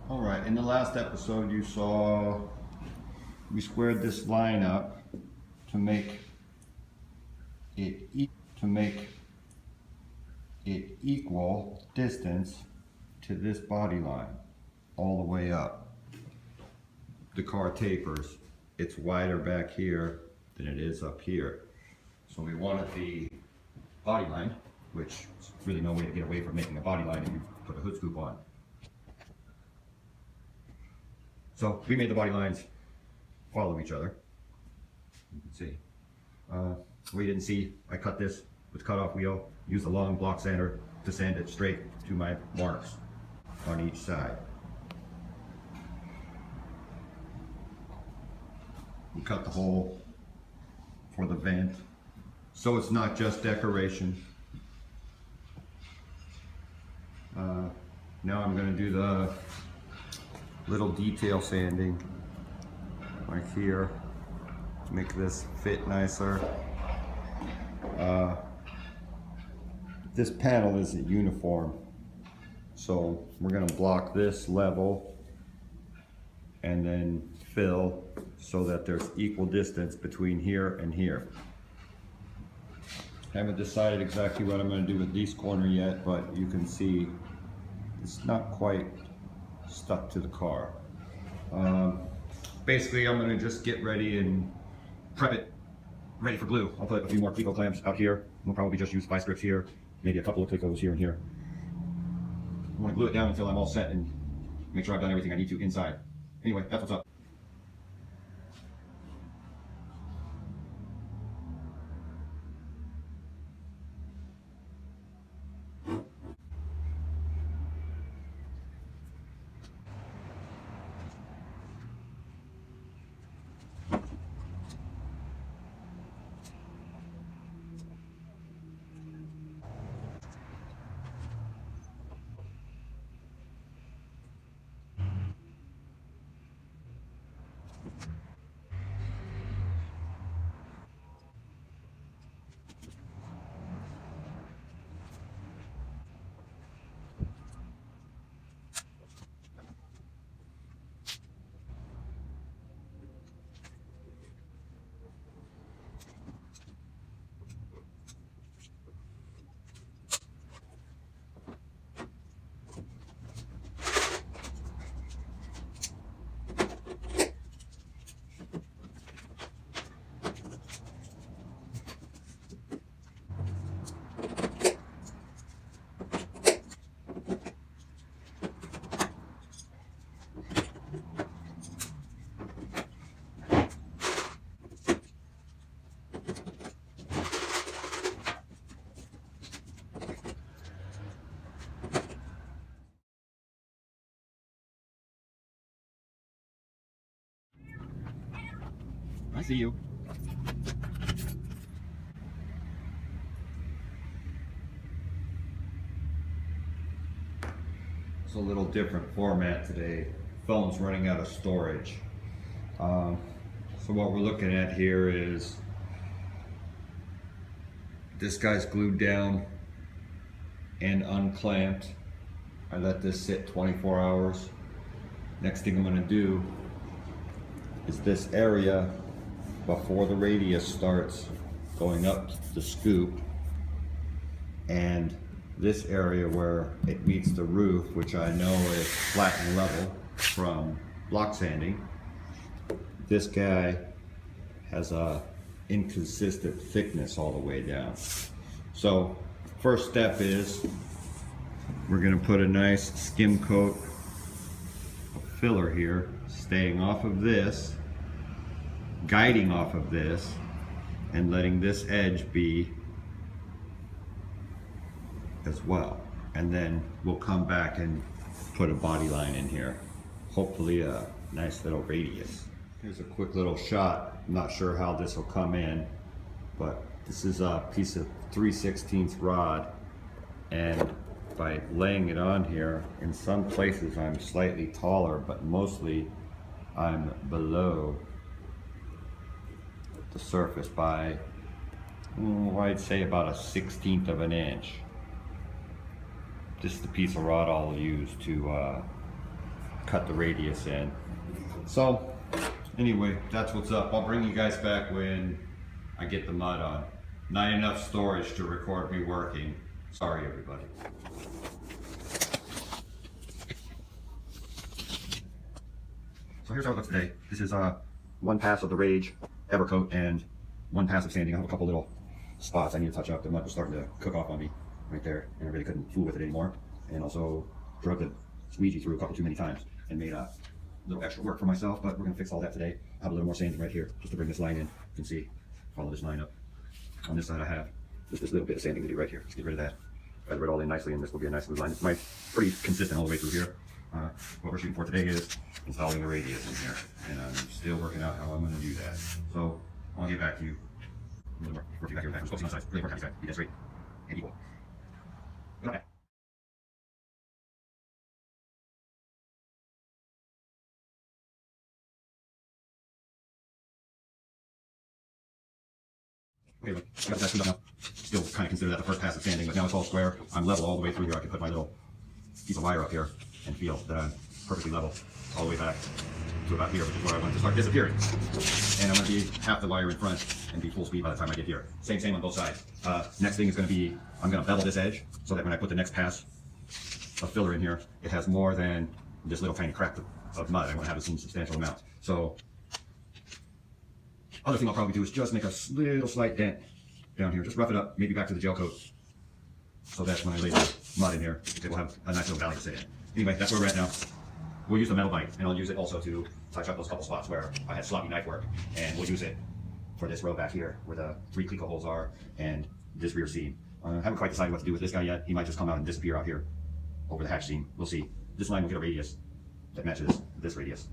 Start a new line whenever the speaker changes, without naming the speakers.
All right, in the last episode you saw we squared this line up to make it equal distance to this body line all the way up. The car tapers. It's wider back here than it is up here. So we wanted the body line, which is really no way to get away from making a body line if you put a hood scoop on. So we made the body lines follow each other. You can see. We didn't see, I cut this with cutoff wheel, used a long block sander to sand it straight to my marks on each side. We cut the hole for the vent, so it's not just decoration. Now I'm going to do the little detail sanding like here to make this fit nicer. This panel isn't uniform, so we're going to block this level and then fill so that there's equal distance between here and here. Haven't decided exactly what I'm going to do with this corner yet, but you can see it's not quite stuck to the car. Basically, I'm going to just get ready and prep it ready for glue. I'll put a few more Cleco clamps out here. We'll probably just use vice grips here, maybe a couple of Clecos here and here. I want to glue it down until I'm all set and make sure I've done everything I need to inside. Anyway, that's what's up. I see you. It's a little different format today. Phone's running out of storage. So what we're looking at here is this guy's glued down and unclamped. I let this sit 24 hours. Next thing I'm going to do is this area before the radius starts going up the scoop, and this area where it meets the roof, which I know is flat and level from block sanding. This guy has a inconsistent thickness all the way down. So first step is we're going to put a nice skim coat of filler here, staying off of this, guiding off of this, and letting this edge be as well. And then we'll come back and put a body line in here, hopefully a nice little radius. Here's a quick little shot. I'm not sure how this will come in, but this is a piece of 3/16 rod, and by laying it on here, in some places I'm slightly taller, but mostly I'm below the surface by, I'd say about 1/16 of an inch. This is the piece of rod I'll use to cut the radius in. So anyway, that's what's up. I'll bring you guys back when I get the mud on. Not enough storage to record me working. Sorry, everybody. So here's how it looks today. This is one pass of the Rage Evercoat and one pass of sanding. I have a couple little spots I need to touch up. The mud was starting to cook off on me right there, and I really couldn't fool with it anymore. And also drug the squeegee through a couple too many times and made a little extra work for myself, but we're gonna fix all that today. I have a little more sanding right here just to bring this line in. You can see, follow this line up. On this side I have just this little bit of sanding to do right here. Let's get rid of that. Feather it all in nicely, and this will be a nice smooth line. It's pretty consistent all the way through here. What we're shooting for today is installing the radius in here, and I'm still working out how I'm going to do that. So I'll get back to you a little more. Work you back here. I'm focusing on the sides. Really work out these guys. Be that straight and equal. Okay. Okay, look, got that screwed up now. Still kind of consider that the first pass of sanding, but now it's all square. I'm level all the way through here. I can put my little piece of wire up here and feel that I'm perfectly level all the way back to about here, which is where I want to start disappearing. And I'm going to be half the wire in front and be full speed by the time I get here. Same on both sides. Next thing is going to be, I'm going to bevel this edge so that when I put the next pass of filler in here, it has more than this little tiny crack of mud. I want to have some substantial amount. So other thing I'll probably do is just make a little slight dent down here. Just rough it up, maybe back to the gel coat, so that when I lay the mud in here, it will have a nice little valley to sit in. Anyway, that's where we're at now. We'll use the metal bite, and I'll use it also to touch up those couple spots where I had sloppy knife work, and we'll use it for this row back here where the 3 cleco holes are and this rear seam. I haven't quite decided what to do with this guy yet. He might just come out and disappear out here over the hatch seam. We'll see. This line will get a radius that matches this radius.